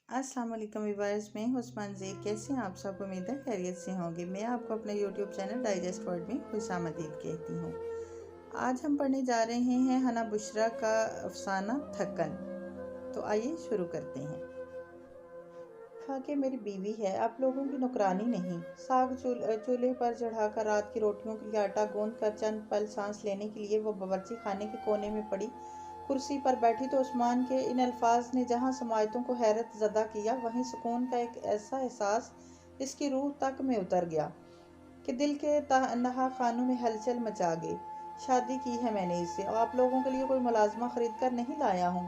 अस्सलाम वालेकुम व्यूअर्स, मैं हूं उस्मान ज़ेक। कैसे हैं आप सब? उम्मीद है खैरियत से होंगे। मैं आपको अपने यूट्यूब चैनल डाइजेस्ट वर्ल्ड में खुशामदीद कहती हूं। आज हम पढ़ने जा रहे हैं हना बुशरा का अफसाना थकन। तो आइए शुरू करते हैं। फाके मेरी बीवी है, आप लोगों की नौकरानी नहीं। साग चूल्हे पर चढ़ाकर रात की रोटियों के लिए आटा गूंद कर चंद पल सांस लेने के लिए वो बावर्ची खाने के कोने में पड़ी कुर्सी पर बैठी तो उस्मान के इन अल्फाज ने जहां समायतों को हैरत ज़दा किया, वहीं सुकून का एक ऐसा एहसास इसकी रूह तक में उतर गया कि दिल के तनहा खानों में हलचल मचा गई। शादी की है मैंने इससे, और आप लोगों के लिए कोई मुलाजमा खरीद कर नहीं लाया हूँ।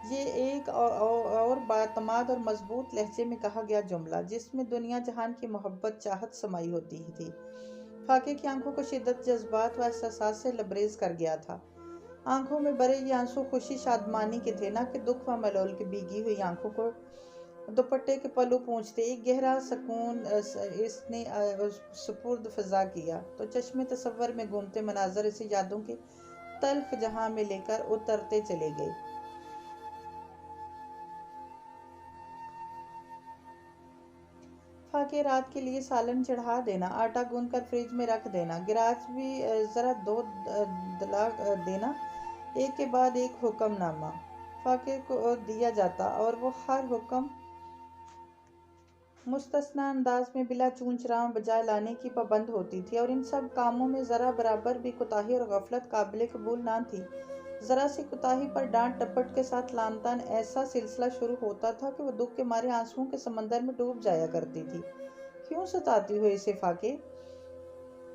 ये एक और बातमाद और मजबूत लहजे में कहा गया जुमला, जिसमें दुनिया जहान की मोहब्बत चाहत समाई होती थी। फाके की आंखों को शिद्दत जज्बात व एहसास से लबरेज कर गया था। आंखों में भरे ये आंसू खुशी शादमानी के थे, न कि दुख व मलोल की। भीगी हुई आंखों को दुपट्टे के पल्लू पूंछते एक गहरा सुकून इसने सुपुर्द फजा किया, तो चश्मे तसव्वुर में घूमते मनाजर इसे यादों के तल्ख जहां में लेकर उतरते चले गए। फाके रात के लिए सालन चढ़ा देना, आटा गूंद कर फ्रिज में रख देना, गिराज भी ज़रा दो दिला देना। एक के बाद एक हुक्मनामा फाके को दिया जाता और वो हर हुक्म मुस्तस्ना अंदाज में बिला चूं चरां बजाय लाने की पाबंद होती थी, और इन सब कामों में ज़रा बराबर भी कोताही और गफलत काबिल कबूल ना थी। ज़रा सी कोताही पर डांट टपट के साथ लानतान ऐसा सिलसिला शुरू होता था कि वो दुख के मारे आंसुओं के समंदर में डूब जाया करती थी। क्यों सताती हो इसे फाके?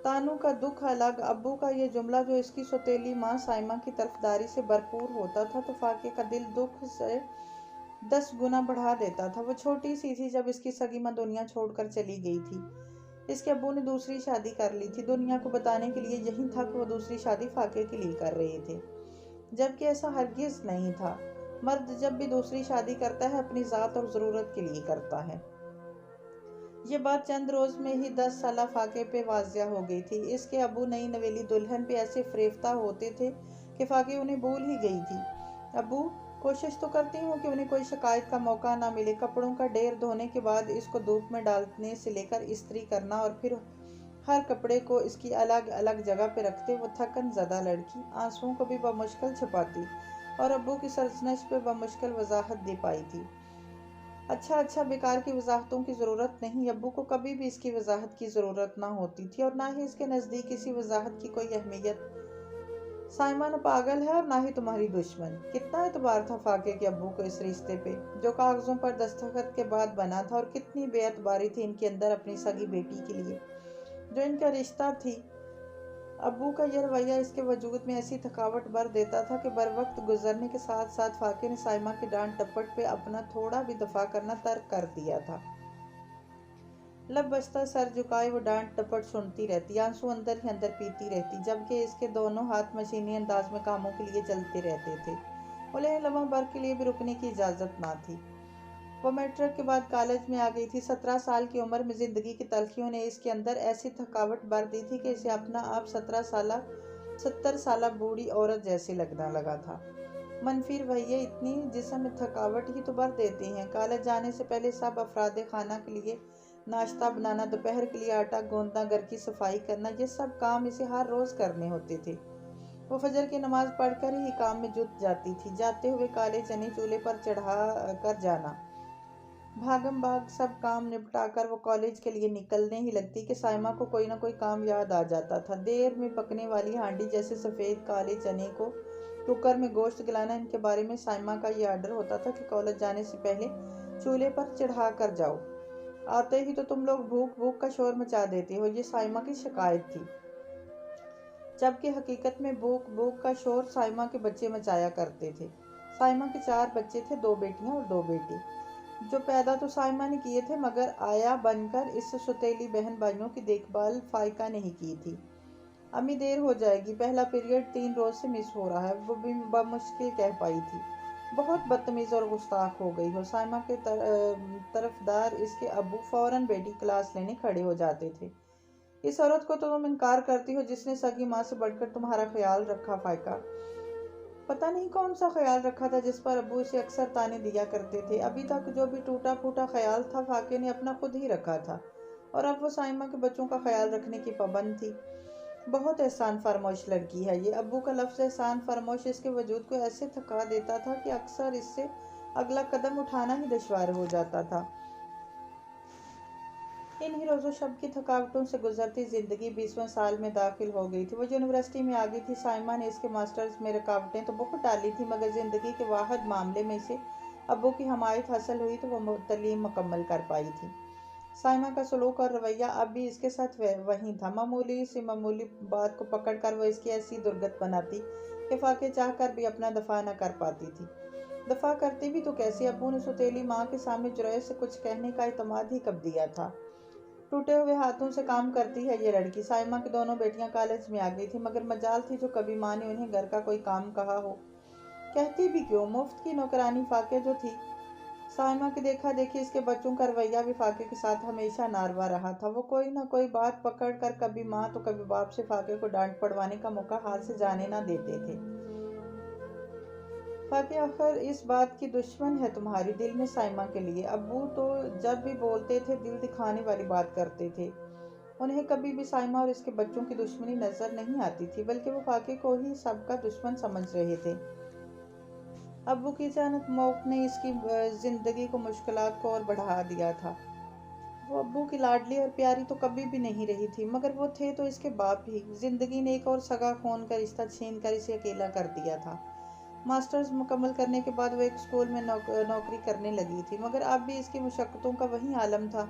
तानू का दुख अलग, अब्बू का ये जुमला जो इसकी सौतेली माँ साइमा की तरफदारी से भरपूर होता था, तो फाके का दिल दुख से 10 गुना बढ़ा देता था। वो छोटी सी थी जब इसकी सगी माँ दुनिया छोड़कर चली गई थी। इसके अब्बू ने दूसरी शादी कर ली थी। दुनिया को बताने के लिए यही था कि वो दूसरी शादी फाके के लिए कर रहे थे, जबकि ऐसा हरगिज नहीं था। मर्द जब भी दूसरी शादी करता है अपनी ज़ात और ज़रूरत के लिए करता है। ये बात चंद रोज में ही 10 साला फाके पे वाजिया हो गई थी। इसके अबू नई नवेली दुल्हन पे ऐसे फरेफ्ता होते थे कि फाके उन्हें भूल ही गई थी। अबू, कोशिश तो करती हूँ कि उन्हें कोई शिकायत का मौका ना मिले। कपड़ों का ढेर धोने के बाद इसको धूप में डालने से लेकर इस्त्री करना और फिर हर कपड़े को इसकी अलग अलग जगह पे रखते वो थकन ज़दा लड़की आंसुओं को भी बमुश्किल छुपाती और अब्बू की सरजनश पे बमुश्किल वजाहत दे पाई थी। अच्छा, बेकार की वजाहतों की ज़रूरत नहीं। अब्बू को कभी भी इसकी वजाहत की ज़रूरत ना होती थी, और ना ही इसके नज़दीक किसी वजाहत की कोई अहमियत। साइमा न पागल है और ना ही तुम्हारी दुश्मन। कितना एतबार था फाके के अब्बू को इस रिश्ते पे, जो कागजों पर दस्तखत के बाद बना था, और कितनी बेअतबारी थी इनके अंदर अपनी सगी बेटी के लिए जो इनका रिश्ता थी। अब्बू का यह रवैया इसके वजूद में ऐसी थकावट भर देता था कि बर वक्त गुजरने के साथ साथ फाके ने साइमा की डांट टपट पे अपना थोड़ा भी दफा करना तर्क कर दिया था। लब बस्ता सर झुकाए वो डांट टपट सुनती रहती, आंसू अंदर ही अंदर पीती रहती, जबकि इसके दोनों हाथ मशीनी अंदाज में कामों के लिए चलते रहते थे। उन्हें लम्हा भर के लिए भी रुकने की इजाज़त ना थी। वो मैट्रिक के बाद कॉलेज में आ गई थी। 17 साल की उम्र में ज़िंदगी की तलखियों ने इसके अंदर ऐसी थकावट भर दी थी कि इसे अपना आप 70 साल बूढ़ी औरत जैसे लगने लगा था। मनफी रवैये इतनी जिस्म में थकावट ही तो भर देते हैं। कॉलेज जाने से पहले सब अफराद खाना के लिए नाश्ता बनाना, दोपहर के लिए आटा गूंदना, घर की सफाई करना, ये सब काम इसे हर रोज़ करने होते थे। वो फजर की नमाज पढ़कर ही काम में जुट जाती थी। जाते हुए काले चने चूल्हे पर चढ़ा कर जाना, भागम भाग सब काम निपटाकर वो कॉलेज के लिए निकलने ही लगती कि साइमा को कोई ना कोई काम याद आ जाता था। देर में पकने वाली हांडी जैसे सफ़ेद काले चने को कुकर में गोश्त गलाना, इनके बारे में साइमा का ये आर्डर होता था कि कॉलेज जाने से पहले चूल्हे पर चढ़ा कर जाओ। आते ही तो तुम लोग भूख भूख का शोर मचा देते हो, ये साइमा की शिकायत थी। जबकि हकीकत में भूख भूख का शोर साइमा के बच्चे मचाया करते थे। साइमा के 4 बच्चे थे, 2 बेटियां और 2 बेटे, जो पैदा तो साइमा ने किए थे, मगर आया बनकर इस सौतेली बहन भाइयों की देखभाल फाइका नहीं की थी। अम्मी देर हो जाएगी, पहला पीरियड 3 रोज से मिस हो रहा है, वो भी बमुश्किल कह पाई थी। बहुत बदतमीज़ और गुस्ताख हो गई हो। साइमा के तरफदार इसके अबू फौरन बेटी क्लास लेने खड़े हो जाते थे। इस औरत को तो तुम इनकार करती हो जिसने सगी माँ से बढ़कर तुम्हारा ख्याल रखा फाइका। पता नहीं कौन सा ख्याल रखा था जिस पर अब्बू इसे अक्सर ताने दिया करते थे। अभी तक जो भी टूटा फूटा ख्याल था फाके ने अपना खुद ही रखा था, और अब वो साइमा के बच्चों का ख्याल रखने की पाबंद थी। बहुत एहसान फरामोश लड़की है ये। अब्बू का लफ्ज़ एहसान फरामोश इसके वजूद को ऐसे थका देता था कि अक्सर इससे अगला कदम उठाना ही दुश्वार हो जाता था। इन्हीं रोज़ो शब की थकावटों से गुजरती ज़िंदगी 20वें साल में दाखिल हो गई थी। वो यूनिवर्सिटी में आ गई थी। साइमा ने इसके मास्टर्स में रुकावटें तो बहुत डाली थी, मगर ज़िंदगी के वाहिद मामले में इसे अब्बू की हमायत हासिल हुई तो वो तलीम मुकम्मल कर पाई थी। साइमा का सलूक और रवैया अब भी इसके साथ वही था। मामूली सी मामूली बात को पकड़ कर वो इसकी ऐसी दुर्गत बनाती कि फाके चाह कर भी अपना दफा न कर पाती थी। दफा करती भी तो कैसे? अब्बू ने सुतेली माँ के सामने जुरैय से कुछ कहने का इत्मीद ही कब दिया था। टूटे हुए हाथों से काम करती है ये लड़की। साइमा की दोनों बेटियां कॉलेज में आ गई थी, मगर मजाल थी जो कभी माँ ने उन्हें घर का कोई काम कहा हो। कहती भी क्यों, मुफ्त की नौकरानी फाके जो थी। साइमा की देखा देखी इसके बच्चों का रवैया भी फाके के साथ हमेशा नारवा रहा था। वो कोई ना कोई बात पकड़ कर कभी माँ तो कभी बाप से फाके को डांट पड़वाने का मौका हाथ से जाने ना देते थे। फाके आखिर इस बात की दुश्मन है तुम्हारी दिल में साइमा के लिए। अब्बू तो जब भी बोलते थे दिल दिखाने वाली बात करते थे। उन्हें कभी भी साइमा और इसके बच्चों की दुश्मनी नजर नहीं आती थी, बल्कि वो फाके को ही सबका दुश्मन समझ रहे थे। अब्बू की अचानक मौत ने इसकी जिंदगी को मुश्किलात को और बढ़ा दिया था। वो अब्बू की लाडली और प्यारी तो कभी भी नहीं रही थी, मगर वो थे तो इसके बाप ही। जिंदगी ने एक और सगा खून का रिश्ता छीन कर इसे अकेला कर दिया था। मास्टर्स मुकम्मल करने के बाद वो एक स्कूल में नौकरी करने लगी थी, मगर अब भी इसकी मुशक्क़तों का वही आलम था।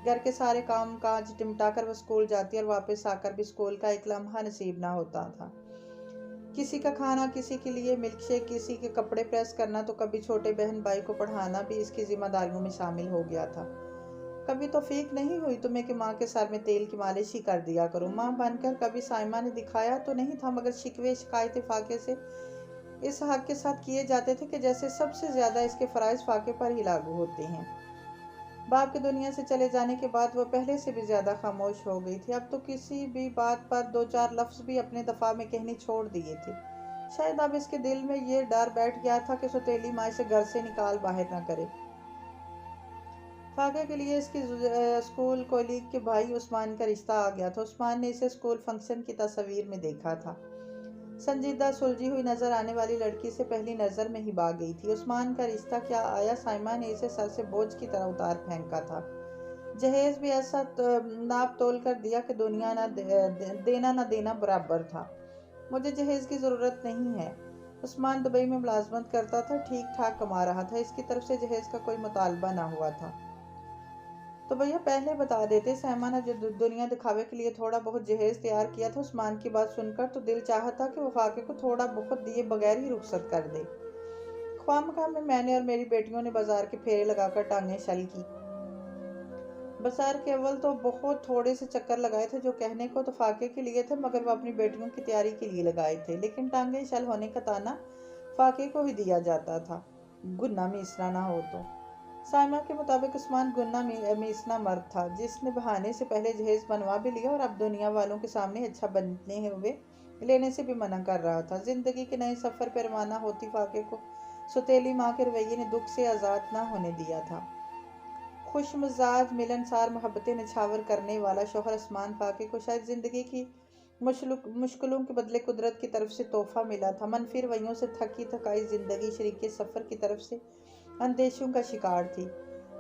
घर के सारे काम काज निपटा कर वो स्कूल जाती और वापस आकर भी स्कूल का एक लम्हा नसीब ना होता था। किसी का खाना, किसी के लिए मिल्क शेक, किसी के कपड़े प्रेस करना, तो कभी छोटे बहन भाई को पढ़ाना भी इसकी जिम्मेदारियों में शामिल हो गया था। कभी तौफीक नहीं हुई तुम्हें कि माँ के सर में तेल की मालिश ही कर दिया करो। माँ बनकर कभी साइमा ने दिखाया तो नहीं था, मगर शिकवे शिकायतें फाके से इस हक के साथ किए जाते थे कि जैसे सबसे ज्यादा इसके फराइज फाके पर ही लागू होते हैं। बाप के दुनिया से चले जाने के बाद वह पहले से भी ज्यादा खामोश हो गई थी। अब तो किसी भी बात पर दो चार लफ्ज भी अपने दफा में कहने छोड़ दिए थे। शायद अब इसके दिल में ये डर बैठ गया था कि सुतेली माँ इसे घर से निकाल बाहर न करे। फाके के लिए इसकी स्कूल कोलीग के भाई उस्मान का रिश्ता आ गया था। उस्मान ने इसे स्कूल फंक्शन की तस्वीर में देखा था। संजीदा सुलझी हुई नजर आने वाली लड़की से पहली नजर में ही भाग गई थी। उस्मान का रिश्ता क्या आया, साइमा ने इसे सर से बोझ की तरह उतार फेंका था। जहेज भी ऐसा नाप तोल कर दिया कि दुनिया देना ना देना बराबर था। मुझे जहेज की जरूरत नहीं है। उस्मान दुबई में मुलाजमत करता था, ठीक ठाक कमा रहा था। इसकी तरफ से जहेज का कोई मुतालबा ना हुआ था। तो भैया पहले बता देते। साइमा ने जो दुनिया दिखावे के लिए थोड़ा बहुत जहेज तैयार किया था। उस्मान की बात सुनकर तो दिल चाहा था कि वो फाके को थोड़ा बहुत दिए बगैर ही रुखसत कर दे। ख्वामखा में मैंने और मेरी बेटियों ने बाजार के फेरे लगाकर टांगें शल की। बाजार के अव्वल तो बहुत थोड़े से चक्कर लगाए थे, जो कहने को तो फाके के लिए थे, मगर वो अपनी बेटियों की तैयारी के लिए लगाए थे। लेकिन टांगें शल होने का ताना फाके को ही दिया जाता था, गुन्ना मीसना ना हो तो। साइमा के मुताबिक उस्मान गुन्ना मीसना मर्द था, जिसने बहाने से पहले जहेज बनवा भी लिया और अब दुनिया वालों के सामने अच्छा बनने हुए लेने से भी मना कर रहा था। जिंदगी के नए सफर पर रवाना होती फाके को सुतेली माँ के रवैये ने दुख से आज़ाद ना होने दिया था। खुश मिजाज मिलनसार मोहब्बतें निछावर करने वाला शोहर उस्मान फाके को शायद जिंदगी की मुश्किलों के बदले कुदरत की तरफ से तोहफा मिला था। मनफी रवैयों से थकी थकाई जिंदगी शरीके सफ़र की तरफ से अंदेशों का शिकार थी।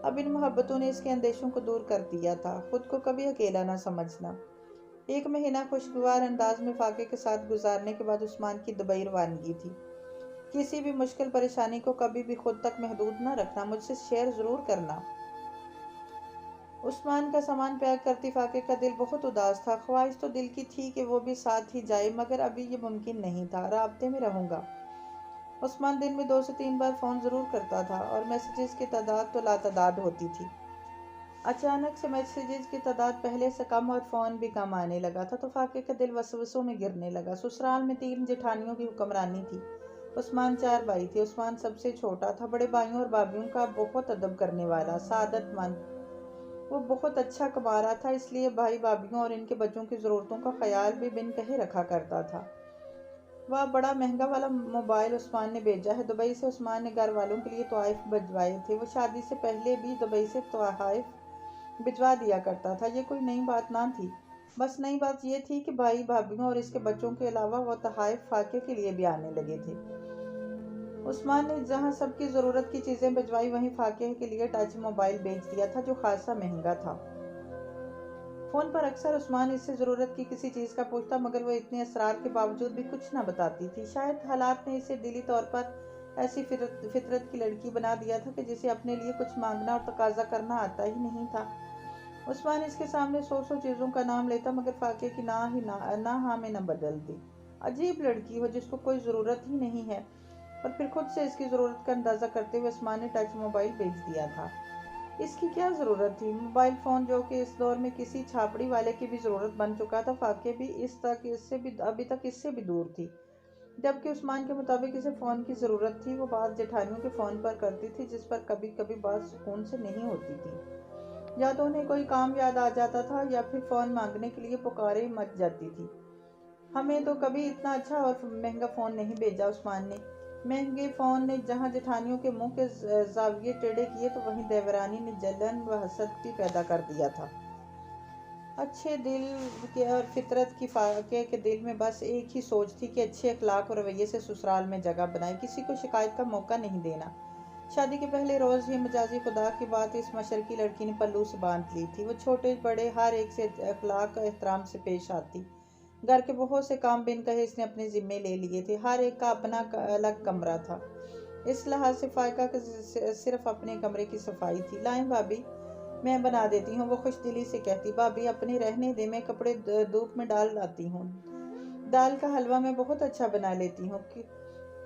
अब इन मोहब्बतों ने इसके अंदेशों को दूर कर दिया था। खुद को कभी अकेला ना समझना। एक महीना खुशगवार अंदाज में फाके के साथ गुजारने के बाद उस्मान की दुबई रवानगी थी। किसी भी मुश्किल परेशानी को कभी भी खुद तक महदूद ना रखना, मुझसे शेयर ज़रूर करना। उस्मान का सामान पैक करती फाके का दिल बहुत उदास था। ख्वाहिश तो दिल की थी कि वो भी साथ ही जाए, मगर अभी ये मुमकिन नहीं था। राब्ते में रहूँगा। उस्मान दिन में 2 से 3 बार फ़ोन ज़रूर करता था और मैसेजेस की तादाद तो लातादाद होती थी। अचानक से मैसेजेस की तादाद पहले से कम और फ़ोन भी कम आने लगा था, तो फाके का दिल वसवसों में गिरने लगा। ससुराल में 3 जेठानियों की हुक्मरानी थी। उस्मान 4 भाई थे। उस्मान सबसे छोटा था। बड़े भाइयों और भाभियों का बहुत अदब करने वाला, सादतमंद। वो बहुत अच्छा कमा रहा था, इसलिए भाई भाभियों और इनके बच्चों की ज़रूरतों का ख्याल भी बिन कहे रखा करता था। वह बड़ा महंगा वाला मोबाइल उस्मान ने भेजा है। दुबई से उस्मान ने घर वालों के लिए तोहफ़े भिजवाए थे। वो शादी से पहले भी दुबई से तोहफ़े भिजवा दिया करता था। ये कोई नई बात ना थी। बस नई बात ये थी कि भाई भाभीियों और इसके बच्चों के अलावा वो तोहफ़े फाके के लिए भी आने लगे थे। उस्मान ने जहां सबकी ज़रूरत की चीज़ें भिजवाई, वहीं फाके के लिए टच मोबाइल बेच दिया था, जो खासा महंगा था। फ़ोन पर अक्सर उस्मान इससे ज़रूरत की किसी चीज़ का पूछता, मगर वो इतने असरार के बावजूद भी कुछ ना बताती थी। शायद हालात ने इसे दिली तौर पर ऐसी फितरत की लड़की बना दिया था कि जिसे अपने लिए कुछ मांगना और तकाजा करना आता ही नहीं था। उस्मान इसके सामने सौ चीज़ों का नाम लेता, मगर फाके की ना हाँ में न बदलती। अजीब लड़की हो जिसको कोई ज़रूरत ही नहीं है। और फिर खुद से इसकी ज़रूरत का अंदाज़ा करते हुए उस्मान ने टच मोबाइल बेच दिया था। इसकी क्या ज़रूरत थी? मोबाइल फ़ोन, जो कि इस दौर में किसी छापड़ी वाले की भी ज़रूरत बन चुका था, फाके भी अभी तक इससे भी दूर थी। जबकि उस्मान के मुताबिक इसे फ़ोन की ज़रूरत थी। वो बात जेठानियों के फ़ोन पर करती थी, जिस पर कभी कभी बात सुकून से नहीं होती थी। या तो उन्हें कोई काम याद आ जाता था, या फिर फ़ोन मांगने के लिए पुकारे मच जाती थी। हमें तो कभी इतना अच्छा और महंगा फ़ोन नहीं भेजा उस्मान ने। महंगे फ़ोन ने जहाँ जेठानियों के मुंह के जाविये टेढ़े किए, तो वहीं देवरानी ने जलन व हसद भी पैदा कर दिया था। अच्छे दिल के और फितरत की फाके के दिल में बस एक ही सोच थी कि अच्छे अखलाक और रवैये से ससुराल में जगह बनाए, किसी को शिकायत का मौका नहीं देना। शादी के पहले रोज़ ही मजाजी खुदा की बात इस मशरकी लड़की ने पल्लू से बांध ली थी। वो छोटे बड़े हर एक से अखलाक एहतराम से पेश आती। घर के बहुत से काम बिन कहे इसने अपने जिम्मे ले लिए थे। हर एक का अपना अलग कमरा था। इस लिहाज से फायका सिर्फ अपने कमरे की सफाई थी। लाएं भाभी, मैं बना देती हूँ, वो खुश दिली से कहती। भाभी अपने रहने दे, मैं कपड़े धूप में डाल लाती हूँ। दाल का हलवा मैं बहुत अच्छा बना लेती हूँ।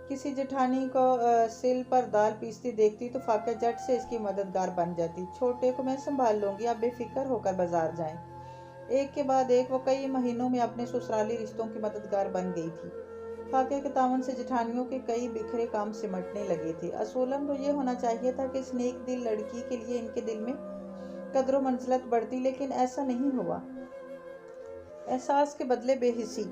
किसी जेठानी को सिल पर दाल पीसती देखती तो फाका झट से इसकी मददगार बन जाती। छोटे को मैं संभाल लूंगी, आप बेफिक्र होकर बाजार जाएं। एक के बाद एक वो कई महीनों में अपने ससुराली रिश्तों की मददगार बन गई थी। फाके के तावन से जेठानियों के कई बिखरे काम सिमटने लगे थे। असूलन तो ये होना चाहिए था कि इस नेक दिल लड़की के लिए इनके दिल में कदर मंजिलत बढ़ती, लेकिन ऐसा नहीं हुआ। एहसास के बदले बेहिसी,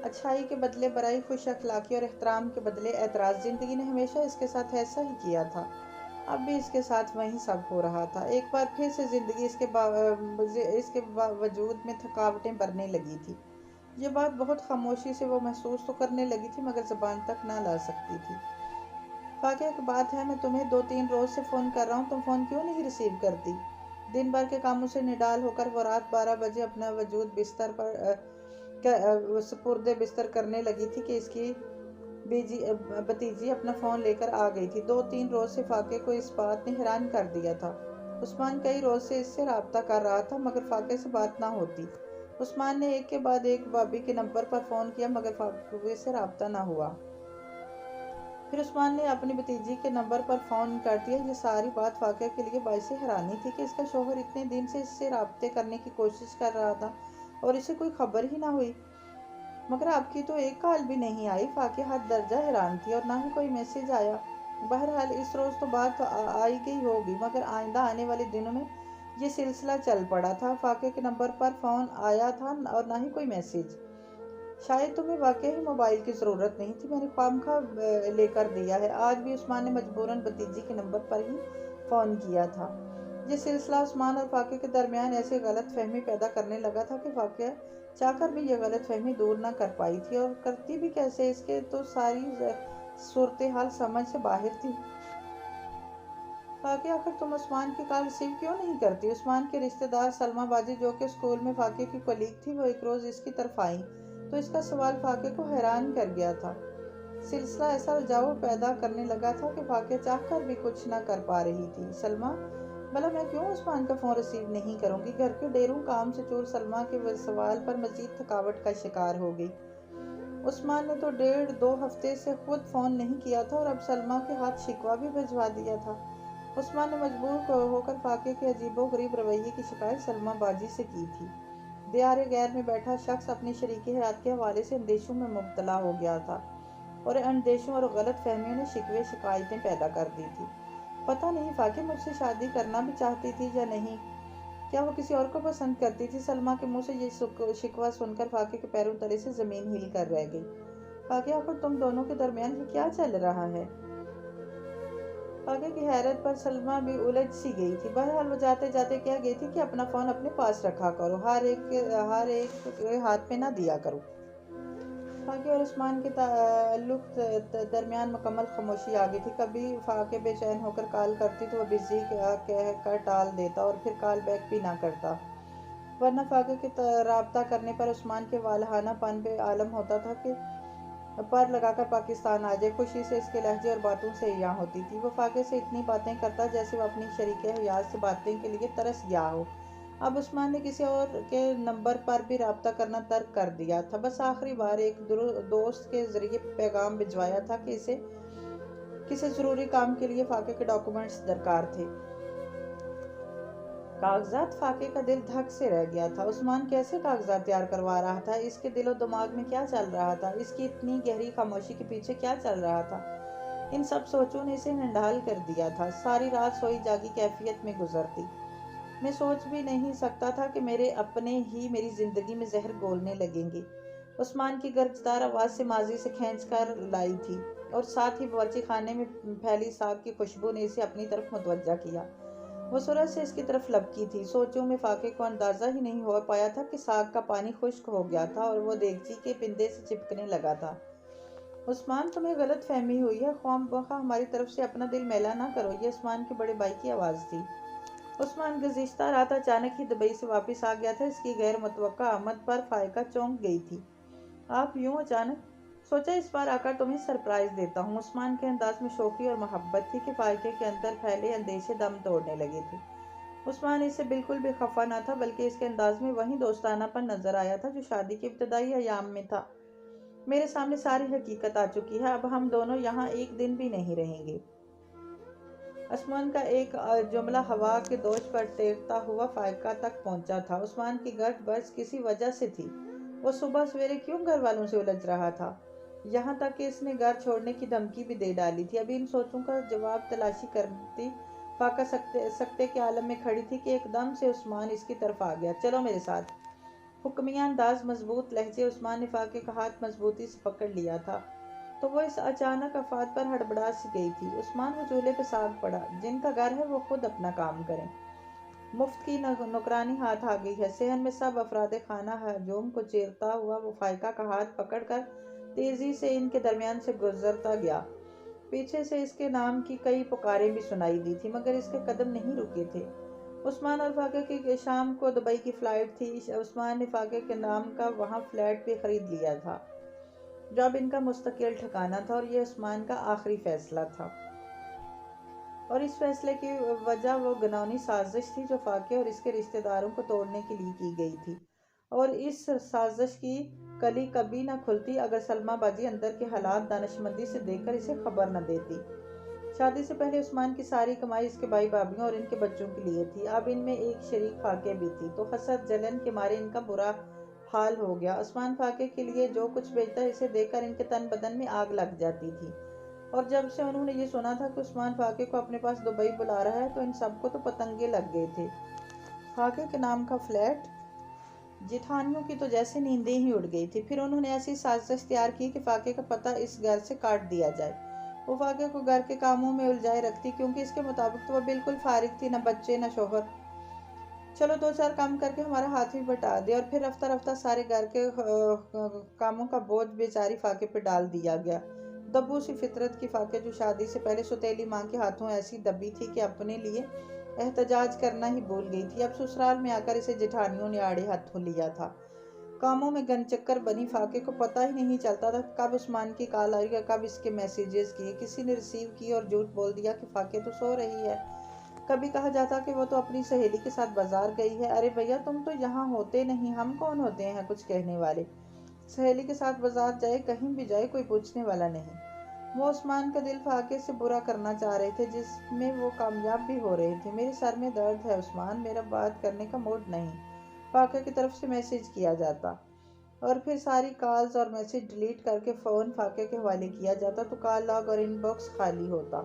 अच्छाई के बदले बुराई, खुश अखलाकी और एहतराम के बदले एतराज़। जिंदगी ने हमेशा इसके साथ ऐसा ही किया था। अब भी इसके साथ वही सब हो रहा था। एक बार फिर से जिंदगी इसके वजूद में थकावटें भरने लगी थी। ये बात बहुत खामोशी से वो महसूस तो करने लगी थी, मगर ज़बान तक ना ला सकती थी। वाकई एक बात है, मैं तुम्हें 2-3 रोज़ से फ़ोन कर रहा हूँ, तुम फ़ोन क्यों नहीं रिसीव करती? दिन भर के कामों से निडाल होकर वो रात 12 बजे अपना वजूद बिस्तर पर सुपुर्दे बिस्तर करने लगी थी कि इसकी भतीजी अपना फ़ोन लेकर आ गई थी। 2-3 रोज़ से फाके को इस बात ने हैरान कर दिया था। उस्मान कई रोज़ से इससे रब्ता कर रहा था, मगर फाके से बात ना होती। उस्मान ने एक के बाद एक भाभी के नंबर पर फ़ोन किया, मगर फाके से रब्ता ना हुआ। फिर उस्मान ने अपनी भतीजी के नंबर पर फ़ोन कर दिया। ये सारी बात फाके के लिए बाइस हैरानी थी कि इसका शौहर इतने दिन से इससे रब्ते करने की कोशिश कर रहा था और इसे कोई खबर ही ना हुई। मगर आपकी तो एक कॉल भी नहीं आई। फाके हद दर्जा हैरान थी, और ना ही कोई मैसेज आया। बहरहाल इस रोज़ तो बात आई गई होगी, मगर आइंदा आने वाले दिनों में ये सिलसिला चल पड़ा था। फाके के नंबर पर फ़ोन आया था और ना ही कोई मैसेज। शायद तुम्हें वाकई ही मोबाइल की ज़रूरत नहीं थी, मैंने ख्वामखा लेकर दिया है। आज भी उस्मान ने मजबूरन भतीजी के नंबर पर ही फ़ोन किया था। ये सिलसिला उस्मान और फाके के दरमियान ऐसे गलत फहमी पैदा करने लगा था कि फाके चाहकर भी यह गलत फहमी दूर ना कर पाई थी, और करती भी कैसे, इसके तो सारी सूरत हाल समझ से बाहर थी। फाके, आखिर तुम उस्मान की कॉल रिसीव क्यों नहीं करती? उस्मान के रिश्तेदार सलमा बाजी, जो कि स्कूल में फाके की कलीग थी, वो एक रोज़ इसकी तरफ आई तो इसका सवाल फाके को हैरान कर गया था। सिलसिला ऐसा उलझाव पैदा करने लगा था कि फाके चाहकर भी कुछ न कर पा रही थी। सलमा, भला मैं क्यों उस्मान का फ़ोन रिसीव नहीं करूंगी? घर के ढेरों काम से चूर सलमा के सवाल पर मजीद थकावट का शिकार हो गई। उस्मान ने तो 1.5-2 हफ्ते से खुद फ़ोन नहीं किया था, और अब सलमा के हाथ शिकवा भी भिजवा दिया था। उस्मान ने मजबूर होकर फाके के अजीबो गरीब रवैये की शिकायत सलमा बाजी से की थी। दियारे गैर में बैठा शख्स अपनी शरीके हयात के हवाले से अंदेशों में मुब्तला हो गया था, और अंदेशों और गलत फहमियों ने शिकवे शिकायतें पैदा कर दी थी। पता नहीं फाके मुझसे शादी करना भी चाहती थी या नहीं। क्या वो किसी और को पसंद करती थी? सलमा के मुंह से ये शिकवा सुनकर फाके के पैरों तले से ज़मीन हिल कर रह गई। فاقے آخر تم دونوں کے درمیان یہ کیا چل رہا ہے؟ فاقے کی حیرت پر سلمیٰ بھی الجھ سی گئی تھی۔ بہرحال وہ جاتے جاتے کہہ گئی تھی کہ اپنا فون اپنے پاس رکھا کرو، ہر ایک کے ہاتھ میں نہ دیا کرو۔ فاقے اور عثمان کے تعلق درمیان مکمل خاموشی آ گئی تھی۔ کبھی فاقے بے چین ہو کر کال کرتی تو وہ بزی کہہ کر ٹال دیتا اور پھر کال بیک بھی نہ کرتا، ورنہ فاقے کے رابطہ کرنے پر عثمان کے والہانہ پن پہ عالم ہوتا تھا کہ پر لگا کر پاکستان آ جائے۔ خوشی سے اس کے لہجے اور باتوں سے عیاں ہوتی تھی۔ وہ فاقے سے اتنی باتیں کرتا جیسے وہ اپنی شریک حیات سے باتیں کے لیے ترس گیا ہو۔ اب عثمان نے کسی اور کے نمبر پر بھی رابطہ کرنا ترک کر دیا تھا، بس آخری بار ایک دوست کے ذریعے پیغام بھجوایا تھا کہ اسے کسی ضروری کام کے لیے فاقے کے ڈاکومنٹس درکار تھے۔ کاغذات؟ فاقے کا دل دھک سے رہ گیا تھا۔ عثمان کیسے کاغذات تیار کروا رہا تھا؟ اس کے دل و دماغ میں کیا چل رہا تھا؟ اس کی اتنی گہری خاموشی کے پیچھے کیا چل رہا تھا؟ ان سب سوچوں نے اسے نڈھال کر دیا تھا۔ ساری رات سوئی جاگی کیفیت میں گزرتی۔ میں سوچ بھی نہیں سکتا تھا کہ میرے اپنے ہی میری زندگی میں زہر گھولنے لگیں گے۔ عثمان کی گرجدار آواز سے ماضی سے کھینچ کر لائی تھی، اور ساتھ ہی باورچی خانے میں پھیلی ساگ کی خوشبو نے اسے اپنی طرف متوجہ کیا۔ وہ سرعت سے اس کی طرف لپکی تھی۔ سوچوں میں فاقے کو اندازہ ہی نہیں ہو پایا تھا کہ ساگ کا پانی خشک ہو گیا تھا اور وہ دیگچی کے پندے سے چپکنے لگا تھا۔ عثمان، تمہیں غلط فہمی ہوئی ہے، خواہ بخواہ ہماری طرف سے اپنا دل میلا نہ کرو، یہ عثمان کے بڑے بھائی کی آواز تھی۔ عثمان گزشتہ رات اچانک ہی دبئی سے واپس آ گیا تھا۔ اس کی غیر متوقع آمد پر فائقہ چونک گئی تھی۔ آپ یوں اچانک؟ سوچا اس بار آ کر تمہیں سرپرائز دیتا ہوں۔ عثمان کے انداز میں شوخی اور محبت تھی کہ فائقے کے اندر پھیلے اندیشے دم توڑنے لگے تھے۔ عثمان اس سے بالکل بھی خفا نہ تھا، بلکہ اس کے انداز میں وہی دوستانہ پن نظر آیا تھا جو شادی کے ابتدائی ایام میں تھا۔ میرے سامنے ساری حقیقت آ چکی ہے، اب ہم دونوں یہاں ایک دن بھی نہیں رہیں گے۔ عثمان کا ایک جملہ ہوا کے دوش پر تیرتا ہوا فائقہ تک پہنچا تھا۔ عثمان کی گرج برج کسی وجہ سے تھی۔ وہ صبح سویرے کیوں گھر والوں سے الجھ رہا تھا؟ یہاں تک کہ اس نے گھر چھوڑنے کی دھمکی بھی دے ڈالی تھی۔ ابھی ان سوچوں کا جواب تلاشی کرتی فاقہ سکتے کے عالم میں کھڑی تھی کہ ایک دم سے عثمان اس کی طرف آ گیا۔ چلو میرے ساتھ۔ حکمیہ انداز، مضبوط لہجے۔ عثمان نے فاقے کا ہاتھ مضبوطی سے پکڑ لیا تھا تو وہ اس اچانک افات پر ہڑبڑا سی گئی تھی۔ عثمان، وہ چولہے پہ ساگ پڑا، جن کا گھر ہے وہ خود اپنا کام کریں، مفت کی نوکرانی ہاتھ آ گئی ہے۔ صحن میں سب افراد خانہ ہجوم کو چیرتا ہوا وہ فائقہ کا ہاتھ پکڑ کر تیزی سے ان کے درمیان سے گزرتا گیا۔ پیچھے سے اس کے نام کی کئی پکاریں بھی سنائی دی تھی، مگر اس کے قدم نہیں رکے تھے۔ عثمان اور فاقے کی شام کو دبئی کی فلائٹ تھی۔ عثمان نے فاقے کے نام کا وہاں فلیٹ بھی خرید لیا تھا، جو اب ان کا مستقل ٹھکانہ تھا، اور یہ عثمان کا آخری فیصلہ تھا۔ اور اس فیصلے کی وجہ وہ گھناؤنی سازش تھی جو فاقے اور اس کے رشتہ داروں کو توڑنے کے لیے کی گئی تھی، اور اس سازش کی کلی کبھی نہ کھلتی اگر سلمیٰ باجی اندر کے حالات دانشمندی سے دیکھ کر اسے خبر نہ دیتی۔ شادی سے پہلے عثمان کی ساری کمائی اس کے بھائی بھابھیوں اور ان کے بچوں کے لیے تھی۔ اب ان میں ایک شریک فاقے بھی تھی، تو حسد جلن کے مارے ان کا برا حال ہو گیا۔ عثمان فاقے کے لیے جو کچھ بیچتا اسے دیکھ کر ان کے تن بدن میں آگ لگ جاتی تھی، اور جب سے انہوں نے یہ سنا تھا کہ عثمان فاقے کو اپنے پاس دبئی بلا رہا ہے تو ان سب کو تو پتنگے لگ گئے تھے۔ فاقے کے نام کا فلیٹ؟ جیٹھانیوں کی تو جیسے نیندیں ہی اڑ گئی تھی۔ پھر انہوں نے ایسی سازش تیار کی کہ فاقے کا پتہ اس گھر سے کاٹ دیا جائے۔ وہ فاقے کو گھر کے کاموں میں الجھائے رکھتی، کیونکہ اس کے مطابق تو وہ بالکل فارغ تھی، نہ بچے نہ شوہر۔ چلو دو چار کام کر کے ہمارا ہاتھ بھی بٹا دے، اور پھر رفتہ رفتہ سارے گھر کے کاموں کا بوجھ بیچاری فاقے پہ ڈال دیا گیا۔ دبو سی فطرت کی فاقے، جو شادی سے پہلے سوتیلی ماں کے ہاتھوں ایسی دبی تھی کہ اپنے لیے احتجاج کرنا ہی بھول گئی تھی، اب سسرال میں آ کر اسے جیٹھانیوں نے آڑے ہاتھوں لیا تھا۔ کاموں میں گن چکر بنی فاقے کو پتہ ہی نہیں چلتا تھا کب عثمان کی کال آئی اور کب اس کے میسیجز کیے۔ کسی نے ریسیو کی اور جھوٹ بول دیا کہ فاقے تو سو رہی ہے۔ کبھی کہا جاتا کہ وہ تو اپنی سہیلی کے ساتھ بازار گئی ہے۔ ارے بھیا، تم تو یہاں ہوتے نہیں، ہم کون ہوتے ہیں کچھ کہنے والے؟ سہیلی کے ساتھ بازار جائے، کہیں بھی جائے، کوئی پوچھنے والا نہیں۔ وہ عثمان کا دل فاقے سے برا کرنا چاہ رہے تھے، جس میں وہ کامیاب بھی ہو رہے تھے۔ میرے سر میں درد ہے عثمان، میرا بات کرنے کا موڈ نہیں۔ فاقے کی طرف سے میسیج کیا جاتا، اور پھر ساری کالز اور میسیج ڈیلیٹ کر کے فون فاقے کے حوالے کیا جاتا تو کال لاگ اور ان باکس خالی ہوتا،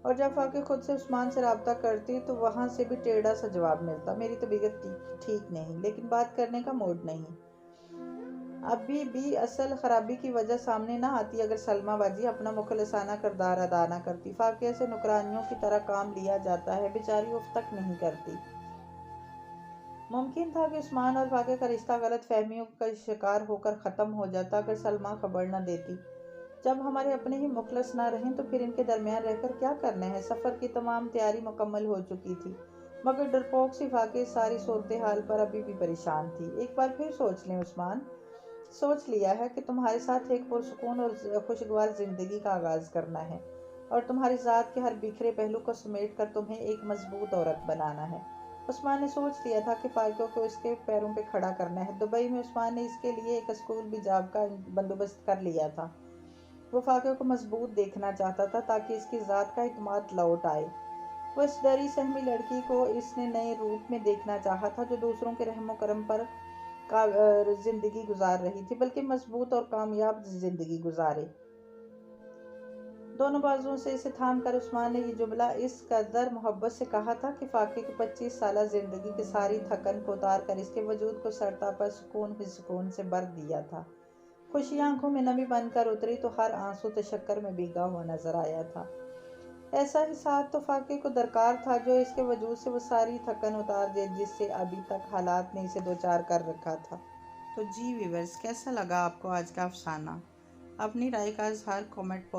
اور جب فاقے خود سے عثمان سے رابطہ کرتی تو وہاں سے بھی ٹیڑھا سا جواب ملتا، میری طبیعت ٹھیک نہیں، لیکن بات کرنے کا موڈ نہیں۔ ابھی بھی اصل خرابی کی وجہ سامنے نہ آتی اگر سلمیٰ باجی اپنا مخلصانہ کردار ادا نہ کرتی۔ فاقیہ سے نوکرانیوں کی طرح کام لیا جاتا ہے، بیچاری اف تک نہیں کرتی۔ ممکن تھا کہ عثمان اور فاقیہ کا رشتہ غلط فہمیوں کا شکار ہو کر ختم ہو جاتا اگر سلمیٰ خبر نہ دیتی۔ جب ہمارے اپنے ہی مخلص نہ رہیں تو پھر ان کے درمیان رہ کر کیا کرنا ہے؟ سفر کی تمام تیاری مکمل ہو چکی تھی، مگر ڈرپوک سی فاقیہ ساری صورتحال پر ابھی بھی پریشان تھی۔ ایک بار پھر سوچ لیں عثمان، سوچ لیا ہے کہ تمہارے ساتھ ایک پرسکون اور خوشگوار زندگی کا آغاز کرنا ہے، اور تمہاری ذات کے ہر بکھرے پہلو کو سمیٹ کر تمہیں ایک مضبوط عورت بنانا ہے۔ عثمان نے سوچ لیا تھا کہ فاقیہ کو اس کے پیروں پہ کھڑا کرنا ہے۔ دبئی میں عثمان نے اس کے لیے ایک اسکول بھی جاب کا بندوبست کر لیا تھا۔ وہ فاقیہ کو مضبوط دیکھنا چاہتا تھا تاکہ اس کی ذات کا اعتماد لوٹ آئے۔ وہ اس ڈری سہمی لڑکی کو اس نے نئے روپ میں دیکھنا چاہا تھا جو دوسروں کے رحم و کرم پر زندگی گزار رہی تھی، بلکہ مضبوط اور کامیاب زندگی گزارے۔ دونوں بازوؤں سے اسے تھام کر عثمان نے یہ جملہ اس قدر محبت سے کہا تھا کہ فاقیہ کی 25 سالہ زندگی کی ساری تھکن کو اتار کر اس کے وجود کو سرتاپا سکون ہی سکون سے بھر دیا تھا۔ خوشی آنکھوں میں نمی بن کر اتری تو ہر آنسو تشکر میں بھیگا ہوا نظر آیا تھا۔ ایسا ہی ساتھ تو فاقیہ کو درکار تھا جو اس کے وجود سے وہ ساری تھکن اتار دے جس سے ابھی تک حالات نے اسے دوچار کر رکھا تھا۔ تو جی ویورز، کیسا لگا آپ کو آج کا افسانہ؟ اپنی رائے کا اظہار کامنٹ باکس